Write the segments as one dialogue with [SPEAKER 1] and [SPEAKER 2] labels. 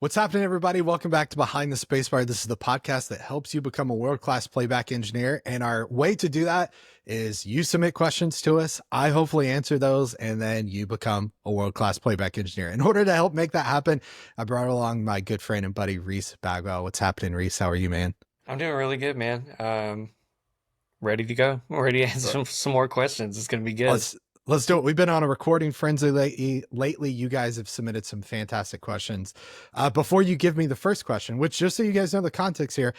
[SPEAKER 1] What's happening, everybody? Welcome back to Behind the Spacebar. This is the podcast that helps you become a world-class playback engineer. And our way to do that is you submit questions to us. I hopefully answer those, and then you become a world-class playback engineer. In order to help make that happen, I brought along my good friend and buddy, Reese Bagwell. What's happening, Reese? How are you, man?
[SPEAKER 2] I'm doing really good, man. Ready to go. I'm ready to answer some more questions. It's gonna be good.
[SPEAKER 1] Let's let's do it. We've been on a recording frenzy lately. You guys have submitted some fantastic questions. Before you give me the first question, which just so you guys know the context here,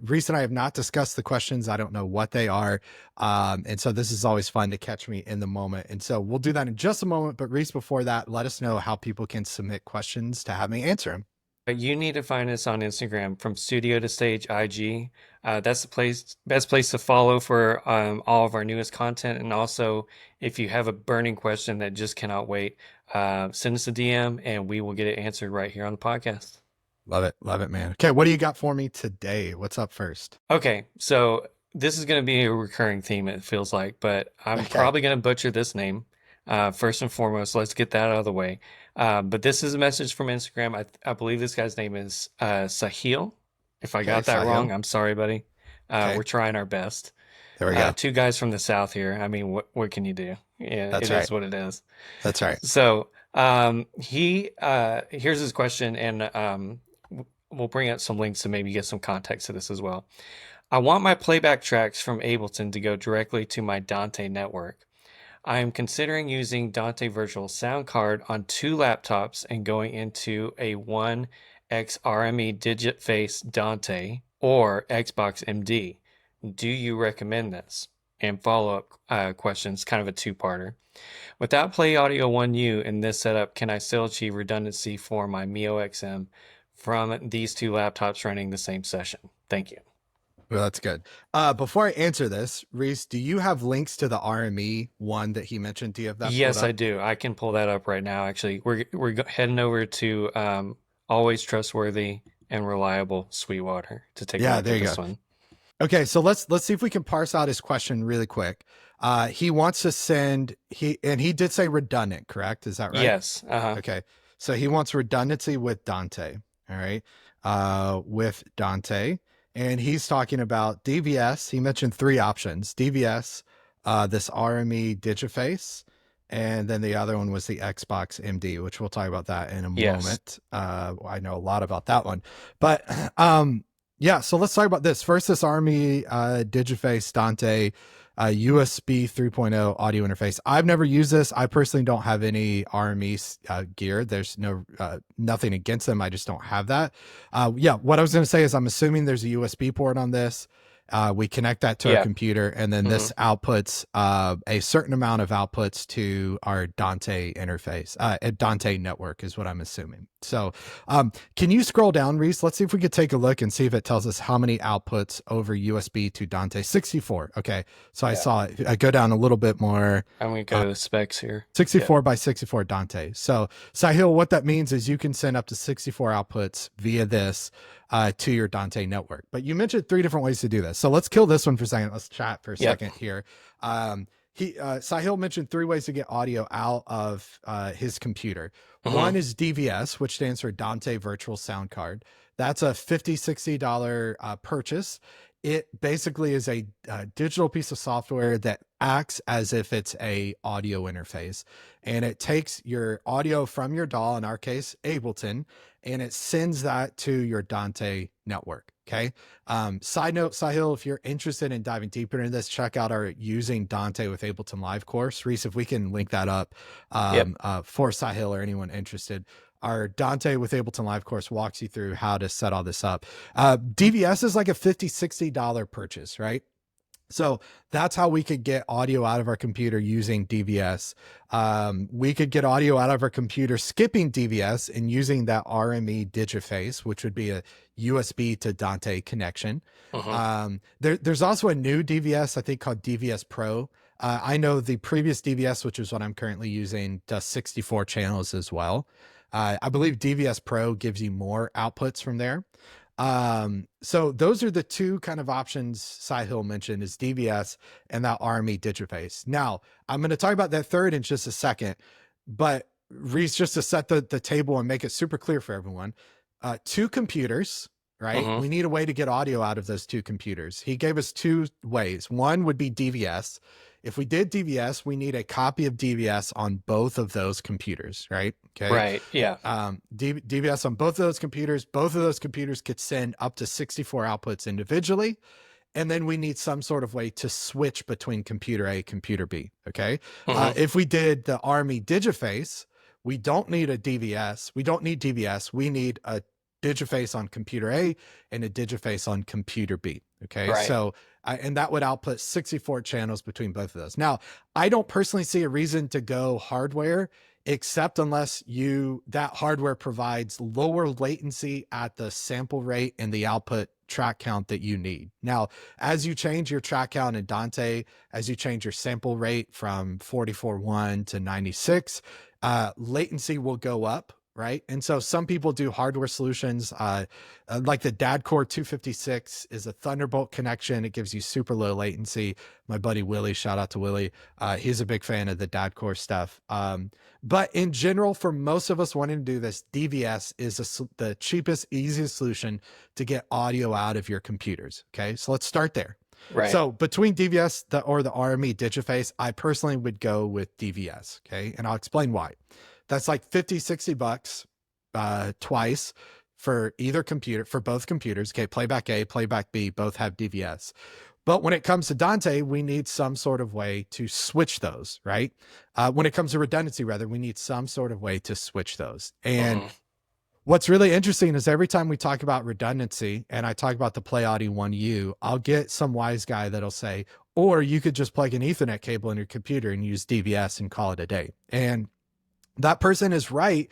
[SPEAKER 1] Reese and I have not discussed the questions. I don't know what they are, and so this is always fun to catch me in the moment. And so we'll do that in just a moment. But Reese, before that, let us know how people can submit questions to have me answer them.
[SPEAKER 2] But you need to find us on Instagram from Studio to Stage IG. That's the best place to follow for all of our newest content. And also, if you have a burning question that just cannot wait, send us a DM and we will get it answered right here on the podcast.
[SPEAKER 1] Love it, man. Okay, what do you got for me today? What's up first?
[SPEAKER 2] Okay, so this is going to be a recurring theme, it feels like, but I'm
[SPEAKER 1] Okay,
[SPEAKER 2] probably going to butcher this name. First and foremost, let's get that out of the way. But this is a message from Instagram. I believe this guy's name is Sahil. If I
[SPEAKER 1] okay,
[SPEAKER 2] got that wrong,
[SPEAKER 1] Sahil.
[SPEAKER 2] I'm sorry, buddy.
[SPEAKER 1] Okay,
[SPEAKER 2] We're trying our best.
[SPEAKER 1] there we go.
[SPEAKER 2] Two guys from the South here. I mean, what can you do? Yeah,
[SPEAKER 1] That's
[SPEAKER 2] it
[SPEAKER 1] right.
[SPEAKER 2] is what it is.
[SPEAKER 1] That's right.
[SPEAKER 2] So he here's his question, and we'll bring up some links to maybe get some context to this as well. I want my playback tracks from Ableton to go directly to my Dante network. I am considering using Dante Virtual Sound Card on two laptops and going into a 1xRME digit face Dante or Xbox MD. Do you recommend this? And follow-up questions, kind of a two-parter. Without Play Audio 1U in this setup, can I still achieve redundancy for my Mio XM from these two laptops running the same session? Thank you.
[SPEAKER 1] Well, that's good. Before I answer this, Reese, do you have links to the RME one that he mentioned? Do you have that pulled
[SPEAKER 2] Yes, I
[SPEAKER 1] up?
[SPEAKER 2] do. I can pull that up right now. Actually, we're heading over to always trustworthy and reliable Sweetwater to take a
[SPEAKER 1] Yeah,
[SPEAKER 2] look
[SPEAKER 1] there
[SPEAKER 2] at
[SPEAKER 1] you go.
[SPEAKER 2] this one.
[SPEAKER 1] Okay, so let's see if we can parse out his question really quick. He wants to send he did say redundant, correct? Is that right?
[SPEAKER 2] Yes. Uh-huh.
[SPEAKER 1] Okay. So he wants redundancy with Dante. All right. With Dante. And he's talking about DVS. He mentioned three options: DVS, this RME Digiface, and then the other one was the Xbox MD, which we'll talk about that in a
[SPEAKER 2] Yes.
[SPEAKER 1] moment. I know a lot about that one. But yeah, so let's talk about this. First, this RME Digiface Dante USB 3.0 audio interface. I've never used this. I personally don't have any RME gear. There's nothing against them. I just don't have that. Yeah, what I was going to say is I'm assuming there's a USB port on this. We connect that to our
[SPEAKER 2] Yeah.
[SPEAKER 1] computer, and then
[SPEAKER 2] Hmm.
[SPEAKER 1] this outputs a certain amount of outputs to our Dante interface. Dante network is what I'm assuming. So can you scroll down, Reese? Let's see if we could take a look and see if it tells us how many outputs over USB to Dante. 64. Okay. So I
[SPEAKER 2] Yeah.
[SPEAKER 1] saw it. I go down a little bit more.
[SPEAKER 2] I'm gonna go
[SPEAKER 1] Uh,
[SPEAKER 2] to the specs here. Yeah.
[SPEAKER 1] 64 by 64 Dante. So Sahil, what that means is you can send up to 64 outputs via this to your Dante network. But you mentioned three different ways to do this. So let's kill this one for a second. Let's chat for a
[SPEAKER 2] Yep.
[SPEAKER 1] second here. Sahil mentioned three ways to get audio out of his computer.
[SPEAKER 2] Hmm.
[SPEAKER 1] One is DVS, which stands for Dante Virtual Sound Card. That's a $50-$60 purchase. It basically is a digital piece of software that acts as if it's a audio interface, and it takes your audio from your DAW, in our case Ableton, and it sends that to your Dante network. Okay. Side note, Sahil, if you're interested in diving deeper into this, check out our Using Dante with Ableton Live course. Reese, if we can link that up
[SPEAKER 2] Yep.
[SPEAKER 1] for Sahil or anyone interested. Our Dante with Ableton Live course walks you through how to set all this up. DVS is like a $50-$60 purchase, right? So that's how we could get audio out of our computer using DVS. We could get audio out of our computer skipping DVS and using that RME Digiface, which would be a USB to Dante connection.
[SPEAKER 2] Hmm.
[SPEAKER 1] There's also a new DVS, I think, called DVS Pro. I know the previous DVS, which is what I'm currently using, does 64 channels as well. I believe DVS Pro gives you more outputs from there. So those are the two kind of options Sahil mentioned, is DVS and that RME Digiface. Now I'm going to talk about that third in just a second, but Reese, just to set the table and make it super clear for everyone, two computers, right?
[SPEAKER 2] Mm-hmm.
[SPEAKER 1] We need a way to get audio out of those two computers. He gave us two ways. One would be DVS. If we did DVS, we need a copy of DVS on both of those computers, right? Okay.
[SPEAKER 2] Right. Yeah.
[SPEAKER 1] DVS on both of those computers. Both of those computers could send up to 64 outputs individually. And then we need some sort of way to switch between computer A, computer B. Okay.
[SPEAKER 2] Mm-hmm.
[SPEAKER 1] If we did the Army Digiface, we don't need a DVS. We don't need DVS. We need a Digiface on computer A and a Digiface on computer B. Okay.
[SPEAKER 2] Right.
[SPEAKER 1] So, and that would output 64 channels between both of those. Now, I don't personally see a reason to go hardware, except unless that hardware provides lower latency at the sample rate and the output track count that you need. Now, as you change your track count in Dante, as you change your sample rate from 44.1 to 96, latency will go up, right? And so some people do hardware solutions, like the DAD-Core 256 is a Thunderbolt connection. It gives you super low latency. My buddy Willie, shout out to Willie. He's a big fan of the DAD-Core stuff. But in general, for most of us wanting to do this, DVS is the cheapest, easiest solution to get audio out of your computers. Okay, so let's start there.
[SPEAKER 2] Right.
[SPEAKER 1] So between DVS or the RME Digiface, I personally would go with DVS. Okay, and I'll explain why. That's like 50, 60 bucks twice for either computer, for both computers. Okay, Playback A, Playback B, both have DVS. But when it comes to Dante, we need some sort of way to switch those, right? When it comes to redundancy, rather, we need some sort of way to switch those. And
[SPEAKER 2] Mm-hmm.
[SPEAKER 1] what's really interesting is every time we talk about redundancy and I talk about the Play Audio 1U, I'll get some wise guy that'll say, or you could just plug an Ethernet cable in your computer and use DVS and call it a day. And that person is right.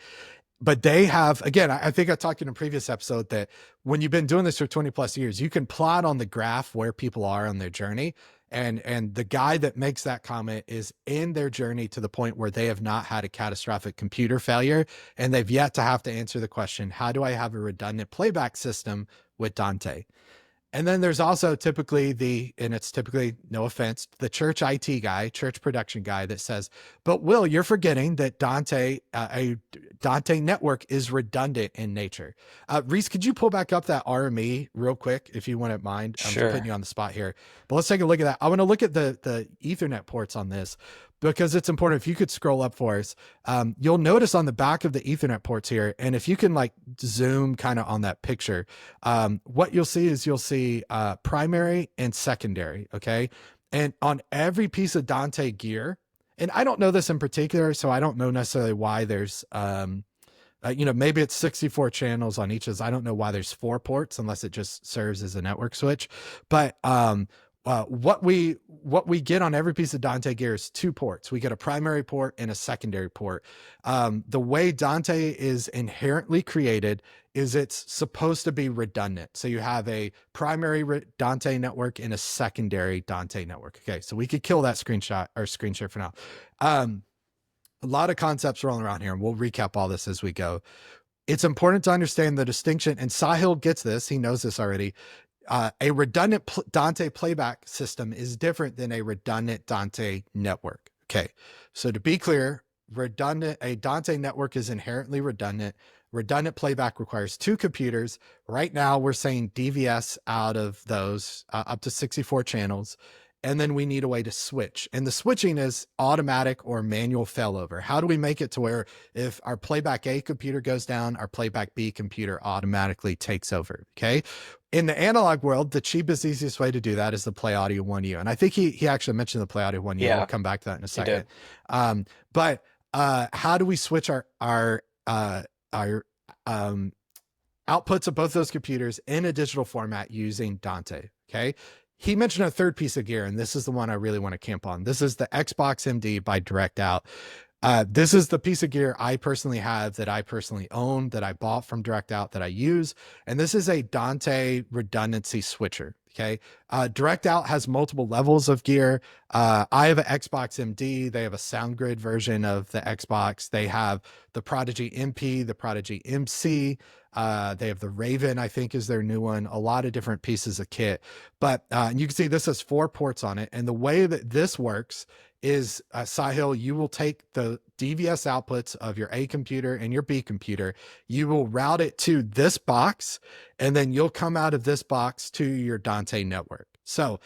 [SPEAKER 1] But they have, again, I think I talked in a previous episode that when you've been doing this for 20 plus years, you can plot on the graph where people are on their journey. And the guy that makes that comment is in their journey to the point where they have not had a catastrophic computer failure. And they've yet to have to answer the question, how do I have a redundant playback system with Dante? And then there's also typically and it's typically, no offense, the church IT guy, church production guy that says, but Will, you're forgetting that a Dante network is redundant in nature. Reese, could you pull back up that RME real quick, if you wouldn't mind? I'm
[SPEAKER 2] Sure.
[SPEAKER 1] putting you on the spot here, but let's take a look at that. I want to look at the Ethernet ports on this, because it's important. If you could scroll up for us, you'll notice on the back of the Ethernet ports here, and if you can like zoom kind of on that picture, what you'll see primary and secondary. Okay. And on every piece of Dante gear, and I don't know this in particular, so I don't know necessarily why there's, maybe it's 64 channels on each of those. I don't know why there's 4 ports unless it just serves as a network switch. But what we get on every piece of Dante gear is 2 ports. We get a primary port and a secondary port. The way Dante is inherently created is it's supposed to be redundant. So you have a primary Dante network and a secondary Dante network. Okay, so we could kill that screenshot or screen share for now. A lot of concepts rolling around here, and we'll recap all this as we go. It's important to understand the distinction, and Sahil gets this. He knows this already. A redundant Dante playback system is different than a redundant Dante network. Okay, so to be clear, a Dante network is inherently redundant. Redundant playback requires 2 computers. Right now, we're saying DVS out of those up to 64 channels. And then we need a way to switch. And the switching is automatic or manual failover. How do we make it to where if our Playback A computer goes down, our Playback B computer automatically takes over? Okay. In the analog world, the cheapest, easiest way to do that is the Play Audio 1U. And I think he actually mentioned the Play Audio 1U.
[SPEAKER 2] Yeah.
[SPEAKER 1] We'll come back to that in a second. But how do we switch our outputs of both those computers in a digital format using Dante? Okay. He mentioned a third piece of gear, and this is the one I really want to camp on. This is the Xbox MD by Direct Out. This is the piece of gear I personally have, that I personally own, that I bought from Direct Out, that I use. And this is a Dante redundancy switcher. Okay. Direct Out has multiple levels of gear. I have an Xbox MD. They have a SoundGrid version of the Xbox. They have the Prodigy MP, the Prodigy MC. They have the Raven, I think, is their new one. A lot of different pieces of kit. But you can see this has 4 ports on it. And the way that this works is, Sahil, you will take the DVS outputs of your A computer and your B computer, you will route it to this box, and then you'll come out of this box to your Dante network. So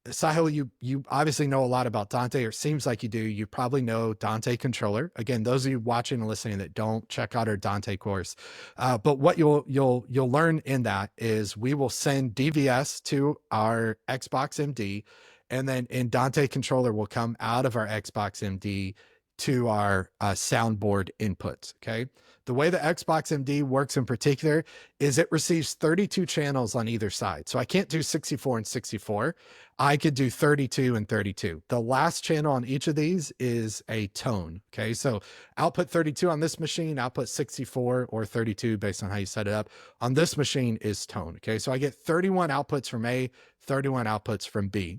[SPEAKER 1] Sahil, you obviously know a lot about Dante, or it seems like you do. You probably know Dante controller. Again, those of you watching and listening that don't, check out our Dante course. But what you'll learn in that is we will send DVS to our Xbox MD, and then in Dante controller will come out of our Xbox MD to our soundboard inputs. Okay. The way the Xbox MD works in particular is it receives 32 channels on either side. So I can't do 64 and 64. I could do 32 and 32. The last channel on each of these is a tone. Okay. So output 32 on this machine, output 64 or 32 based on how you set it up on this machine is tone. Okay. So I get 31 outputs from A, 31 outputs from B.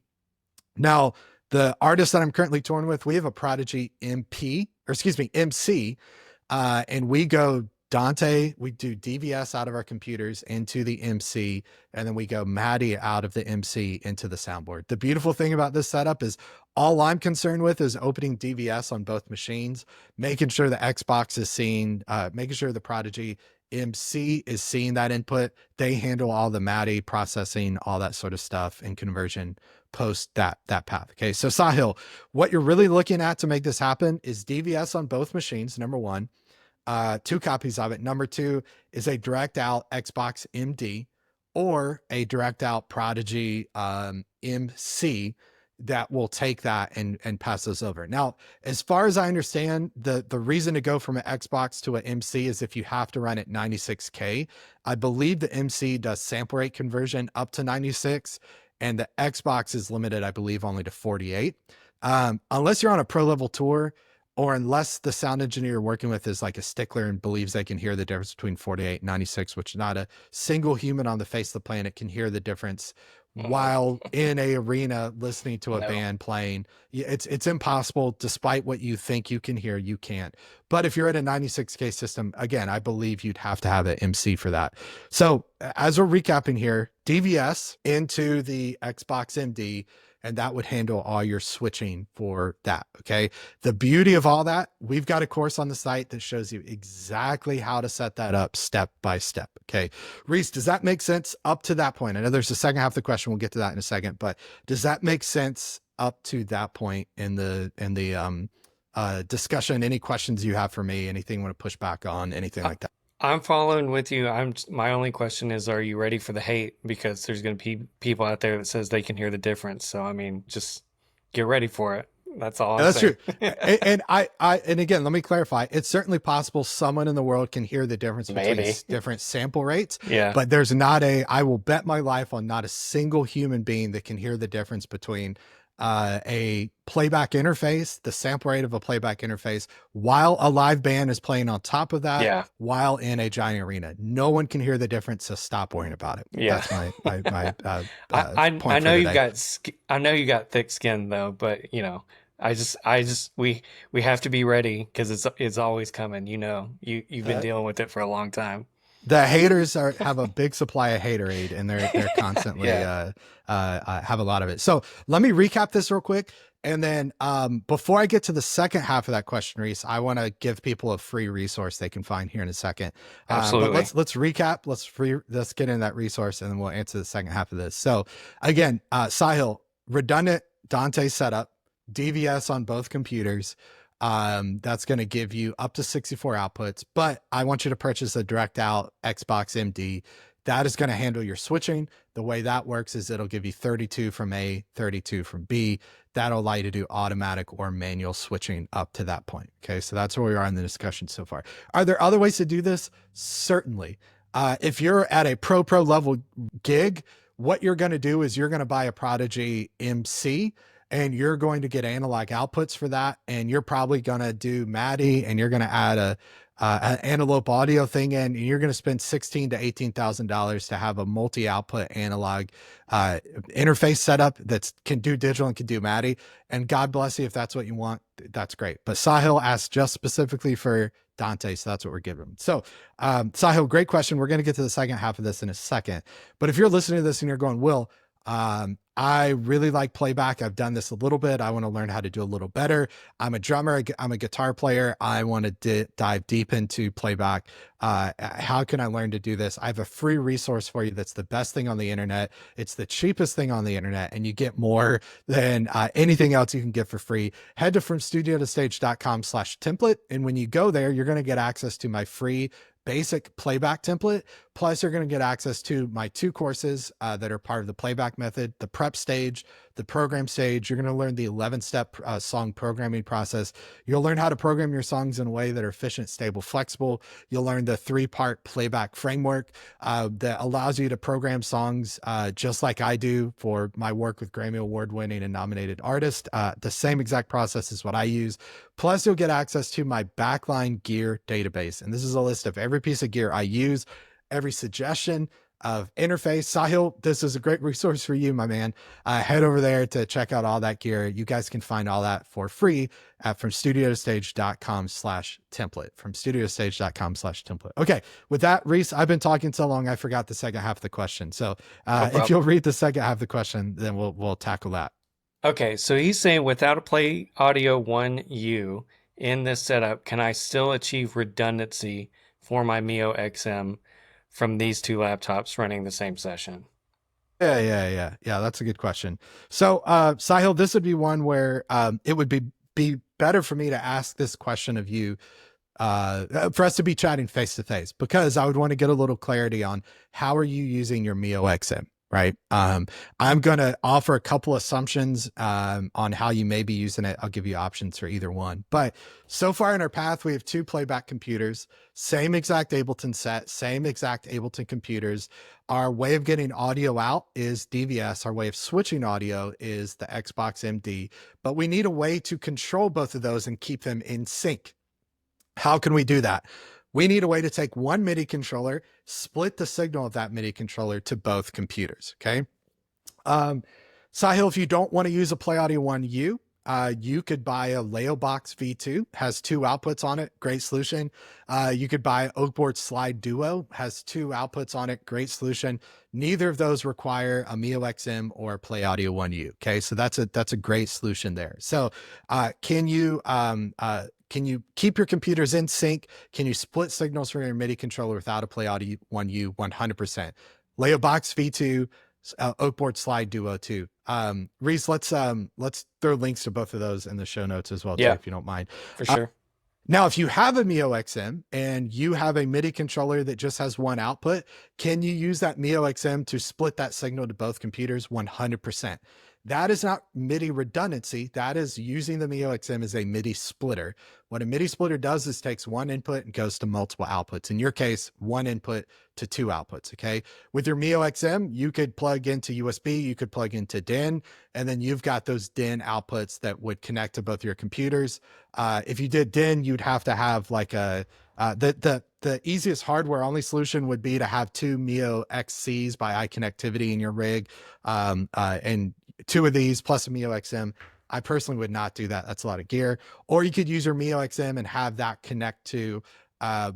[SPEAKER 1] Now, the artist that I'm currently touring with, we have a Prodigy MC, and we go Dante, we do DVS out of our computers into the MC, and then we go MIDI out of the MC into the soundboard. The beautiful thing about this setup is all I'm concerned with is opening DVS on both machines, making sure the Xbox is seeing, making sure the Prodigy MC is seeing that input. They handle all the MIDI processing, all that sort of stuff, and conversion post that path. Okay. So Sahil, what you're really looking at to make this happen is DVS on both machines. Number one, 2 copies of it. Number 2 is a direct out Xbox MD or a direct out Prodigy MC that will take that and pass those over. Now, as far as I understand, the reason to go from an Xbox to an MC is if you have to run at 96K. I believe the MC does sample rate conversion up to 96, and the Xbox is limited, I believe, only to 48. Unless you're on a pro level tour, or unless the sound engineer you're working with is like a stickler and believes they can hear the difference between 48 and 96, which not a single human on the face of the planet can hear the difference while in a arena listening to a band playing. It's impossible. Despite what you think you can hear, you can't. But if you're at a 96K system, again, I believe you'd have to have an MC for that. So as we're recapping here, DVS into the Xbox MD, and that would handle all your switching for that. Okay. The beauty of all that, we've got a course on the site that shows you exactly how to set that up step by step. Okay. Reese, does that make sense up to that point? I know there's the second half of the question. We'll get to that in a second, but does that make sense up to that point in the discussion? Any questions you have for me? Anything you want to push back on? Anything like that?
[SPEAKER 2] I'm following with you. My only question is, are you ready for the hate? Because there's going to be people out there that says they can hear the difference. So, I mean, just get ready for it. That's all I'm saying.
[SPEAKER 1] That's true. And again, let me clarify. It's certainly possible someone in the world can hear the difference between different sample rates.
[SPEAKER 2] Yeah.
[SPEAKER 1] But there's not I will bet my life on not a single human being that can hear the difference between a playback interface, the sample rate of a playback interface, while a live band is playing on top of that, while in a giant arena. No one can hear the difference, so stop worrying about it.
[SPEAKER 2] Yeah.
[SPEAKER 1] That's my point
[SPEAKER 2] I know
[SPEAKER 1] for
[SPEAKER 2] you
[SPEAKER 1] today.
[SPEAKER 2] I know you got thick skin though, but you know, we have to be ready because it's always coming. You know, you've been dealing with it for a long time.
[SPEAKER 1] The haters have a big supply of haterade, and they're constantly have a lot of it. So let me recap this real quick. And then before I get to the second half of that question, Reese, I want to give people a free resource they can find here in a second.
[SPEAKER 2] Absolutely.
[SPEAKER 1] But let's recap. Let's get into that resource, and then we'll answer the second half of this. So again, Sahil, redundant Dante setup, DVS on both computers. That's going to give you up to 64 outputs, but I want you to purchase a direct out Xbox MD. That is going to handle your switching. The way that works is it'll give you 32 from A, 32 from B. That'll allow you to do automatic or manual switching up to that point. Okay. So that's where we are in the discussion so far. Are there other ways to do this? Certainly. If you're at a pro level gig, what you're going to do is you're going to buy a Prodigy MC, and you're going to get analog outputs for that. And you're probably going to do MIDI, and you're going to add an antelope audio thing in, and you're going to spend $16,000 to $18,000 to have a multi-output analog interface setup that can do digital and can do MIDI. And God bless you if that's what you want. That's great. But Sahil asked just specifically for Dante, so that's what we're giving him. So Sahil, great question. We're going to get to the second half of this in a second. But if you're listening to this and you're going, Will, I really like Playback. I've done this a little bit. I want to learn how to do a little better. I'm a drummer. I'm a guitar player. I want to dive deep into Playback. How can I learn to do this? I have a free resource for you that's the best thing on the internet. It's the cheapest thing on the internet, and you get more than anything else you can get for free. Head to fromstudiotostage.com/template. And when you go there, you're going to get access to my free basic playback template. Plus, you're going to get access to my 2 courses that are part of the playback method, the prep stage, the program stage. You're going to learn the 11-step song programming process. You'll learn how to program your songs in a way that are efficient, stable, flexible. You'll learn the 3-part playback framework that allows you to program songs just like I do for my work with Grammy Award winning and nominated artists. The same exact process is what I use. Plus, you'll get access to my backline gear database. And this is a list of every piece of gear I use, every suggestion of interface. Sahil, this is a great resource for you, my man. Head over there to check out all that gear. You guys can find all that for free at fromstudiotostage.com/template. Fromstudiotostage.com/template. Okay, with that, Reese, I've been talking so long, I forgot the second half of the question. So
[SPEAKER 2] No
[SPEAKER 1] if
[SPEAKER 2] problem.
[SPEAKER 1] you'll read the second half of the question, then we'll tackle that.
[SPEAKER 2] Okay, so he's saying without a Play Audio 1U in this setup, can I still achieve redundancy for my Mio XM from these 2 laptops running the same session?
[SPEAKER 1] Yeah. That's a good question. So, Sahil, this would be one where it would be better for me to ask this question of you, for us to be chatting face to face, because I would want to get a little clarity on how are you using your Mio XM, right? I'm going to offer a couple assumptions on how you may be using it. I'll give you options for either one. But so far in our path, we have 2 playback computers, same exact Ableton set, same exact Ableton computers. Our way of getting audio out is DVS. Our way of switching audio is the Xbox MD. But we need a way to control both of those and keep them in sync. How can we do that? We need a way to take one MIDI controller, split the signal of that MIDI controller to both computers. Okay. Sahil, if you don't want to use a Play Audio 1U, you could buy a Leobox V2, has 2 outputs on it, great solution. You could buy Oakboard Slide Duo, has 2 outputs on it, great solution. Neither of those require a Mio XM or Play Audio 1U. Okay, so that's a great solution there. So can you keep your computers in sync? Can you split signals from your MIDI controller without a Play Audio 1U? 100%. Leobox V2, Oakboard Slide Duo 2. Reese, let's throw links to both of those in the show notes as well too,
[SPEAKER 2] Yeah,
[SPEAKER 1] if you don't mind.
[SPEAKER 2] for sure.
[SPEAKER 1] Now, if you have a Mio XM and you have a MIDI controller that just has one output, can you use that Mio XM to split that signal to both computers? 100%. That is not MIDI redundancy. That is using the Mio XM as a MIDI splitter. What a MIDI splitter does is takes one input and goes to multiple outputs. In your case, one input to 2 outputs. Okay. With your Mio XM, you could plug into USB, you could plug into DIN, and then you've got those DIN outputs that would connect to both your computers. If you did DIN, you'd have to have like the easiest hardware only solution would be to have 2 Mio XCs by iConnectivity in your rig, and 2 of these plus a Mio XM. I personally would not do that. That's a lot of gear. Or you could use your Mio XM and have that connect to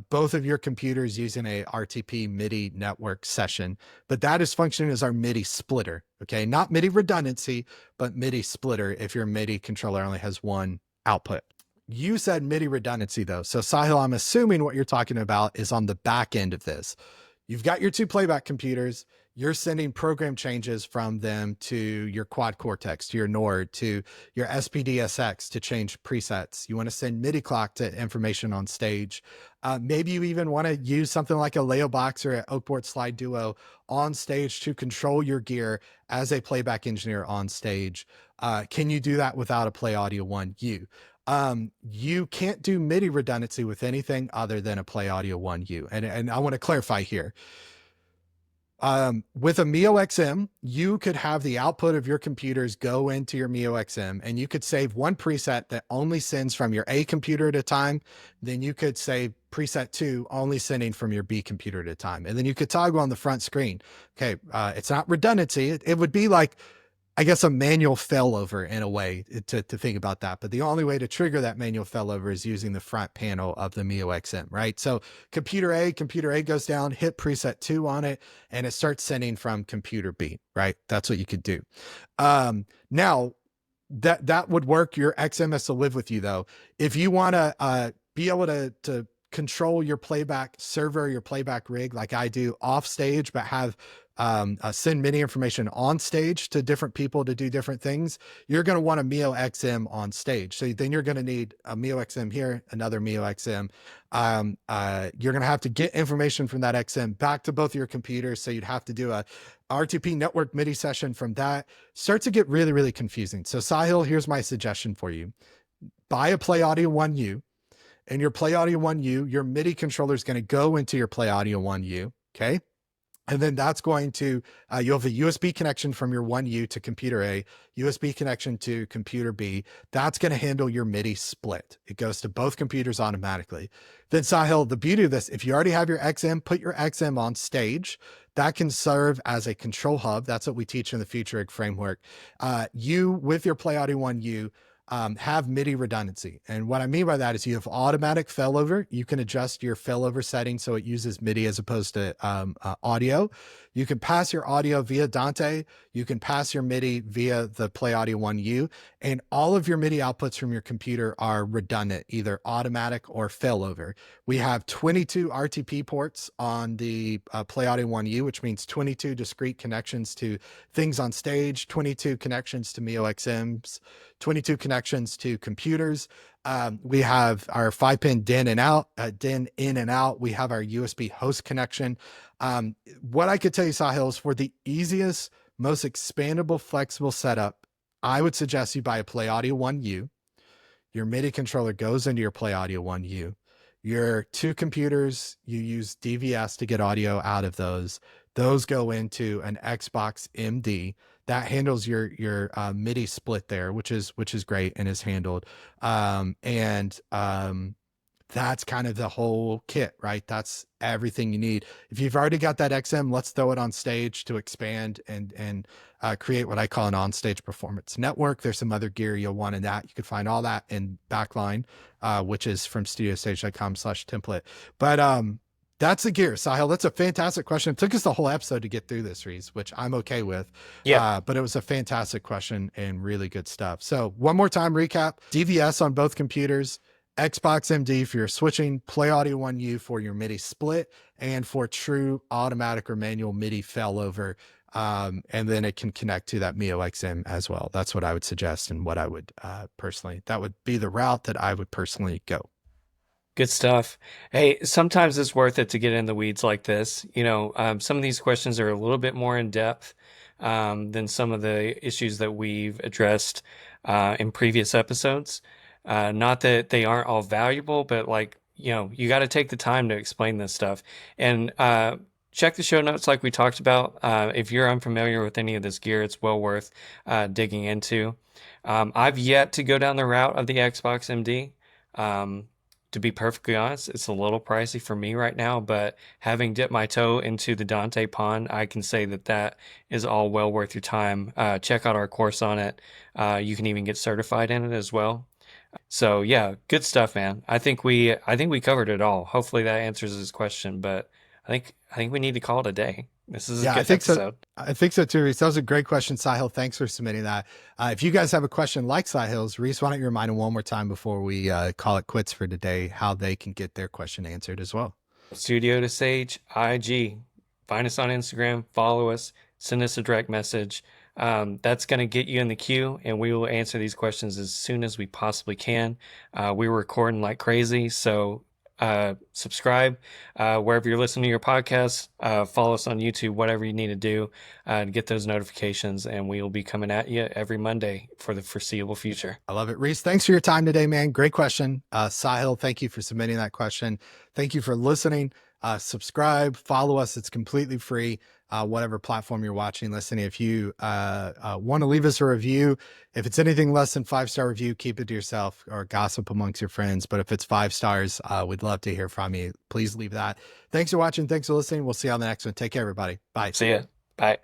[SPEAKER 1] both of your computers using a RTP MIDI network session. But that is functioning as our MIDI splitter. Okay, not MIDI redundancy, but MIDI splitter if your MIDI controller only has one output. You said MIDI redundancy though. So Sahil, I'm assuming what you're talking about is on the back end of this. You've got your 2 playback computers. You're sending program changes from them to your Quad Cortex, to your Nord, to your SPDSX to change presets. You want to send MIDI clock to information on stage. Maybe you even want to use something like a Leobox or an Oakboard Slide Duo on stage to control your gear as a playback engineer on stage. Can you do that without a Play Audio 1U? You can't do MIDI redundancy with anything other than a Play Audio 1U. And I want to clarify here. With a Mio XM, you could have the output of your computers go into your Mio XM, and you could save one preset that only sends from your A computer at a time. Then you could save preset 2 only sending from your B computer at a time. And then you could toggle on the front screen. Okay. It's not redundancy. It would be like I guess a manual failover in a way to think about that. But the only way to trigger that manual failover is using the front panel of the Mio XM, right? So computer A goes down, hit preset 2 on it, and it starts sending from computer B, right? That's what you could do. Now that would work. Your XM has to live with you though. If you want to be able to control your playback server, your playback rig, like I do off stage, but have send MIDI information on stage to different people to do different things, you're going to want a Mio XM on stage. So then you're going to need a Mio XM here, another Mio XM. You're going to have to get information from that XM back to both your computers. So you'd have to do a RTP network MIDI session from that. Starts to get really, really confusing. So Sahil, here's my suggestion for you. Buy a Play Audio 1U, and your Play Audio 1U, your MIDI controller is going to go into your Play Audio 1U. Okay. And then that's going to, you'll have a USB connection from your 1U to computer A, USB connection to computer B. That's going to handle your MIDI split. It goes to both computers automatically. Then Sahil, the beauty of this, if you already have your XM, put your XM on stage. That can serve as a control hub. That's what we teach in the Future Rig framework. You, with your Play Audio 1U, have MIDI redundancy. And what I mean by that is you have automatic failover. You can adjust your failover setting so it uses MIDI as opposed to audio. You can pass your audio via Dante. You can pass your MIDI via the Play Audio 1U. And all of your MIDI outputs from your computer are redundant, either automatic or failover. We have 22 RTP ports on the Play Audio 1U, which means 22 discrete connections to things on stage, 22 connections to Mio XMs, 22 connections to computers. We have our 5-pin DIN in and out. We have our USB host connection. What I could tell you, Sahil, is for the easiest, most expandable, flexible setup, I would suggest you buy a Play Audio 1U. Your MIDI controller goes into your Play Audio 1U. Your two computers, you use DVS to get audio out of those. Those go into an Xbox MD that handles your MIDI split there, which is great and is handled. That's kind of the whole kit, right? That's everything you need. If you've already got that XM, let's throw it on stage to expand and create what I call an on-stage performance network. There's some other gear you'll want in that. You can find all that in Backline, which is from studiostage.com/template. But that's the gear, Sahil. That's a fantastic question. It took us the whole episode to get through this, Reese, which I'm okay with.
[SPEAKER 2] Yeah.
[SPEAKER 1] But it was a fantastic question and really good stuff. So one more time recap: DVS on both computers, Xbox MD for your switching, Play Audio 1U for your MIDI split, and for true automatic or manual MIDI failover. And then it can connect to that Mio XM as well. That's what I would suggest, and what I would personally, that would be the route that I would personally go.
[SPEAKER 2] Good stuff. Hey, sometimes it's worth it to get in the weeds like this. Some of these questions are a little bit more in depth than some of the issues that we've addressed in previous episodes. Not that they aren't all valuable, but you got to take the time to explain this stuff. And check the show notes like we talked about. If you're unfamiliar with any of this gear, it's well worth digging into. I've yet to go down the route of the Xbox MD. To be perfectly honest, it's a little pricey for me right now, but having dipped my toe into the Dante pond, I can say that is all well worth your time. Check out our course on it. You can even get certified in it as well. So yeah, good stuff, man. I think we covered it all. Hopefully that answers his question, but I think we need to call it a day. This is a good episode.
[SPEAKER 1] So. I think so too, Reese. That was a great question, Sahil. Thanks for submitting that. If you guys have a question like Sahil's, Reese, why don't you remind them one more time before we call it quits for today, how they can get their question answered as well.
[SPEAKER 2] Studio to Sage IG. Find us on Instagram, follow us, send us a direct message. That's going to get you in the queue, and we will answer these questions as soon as we possibly can. We're recording like crazy, so subscribe wherever you're listening to your podcast. Follow us on YouTube, whatever you need to do to get those notifications, and we will be coming at you every Monday for the foreseeable future.
[SPEAKER 1] I love it. Reese, thanks for your time today, man. Great question. Sahil, thank you for submitting that question. Thank you for listening. Subscribe, follow us. It's completely free. Whatever platform you're watching, listening. If you want to leave us a review, if it's anything less than 5-star review, keep it to yourself or gossip amongst your friends. But if it's 5 stars, we'd love to hear from you. Please leave that. Thanks for watching. Thanks for listening. We'll see you on the next one. Take care, everybody. Bye.
[SPEAKER 2] See ya. Bye.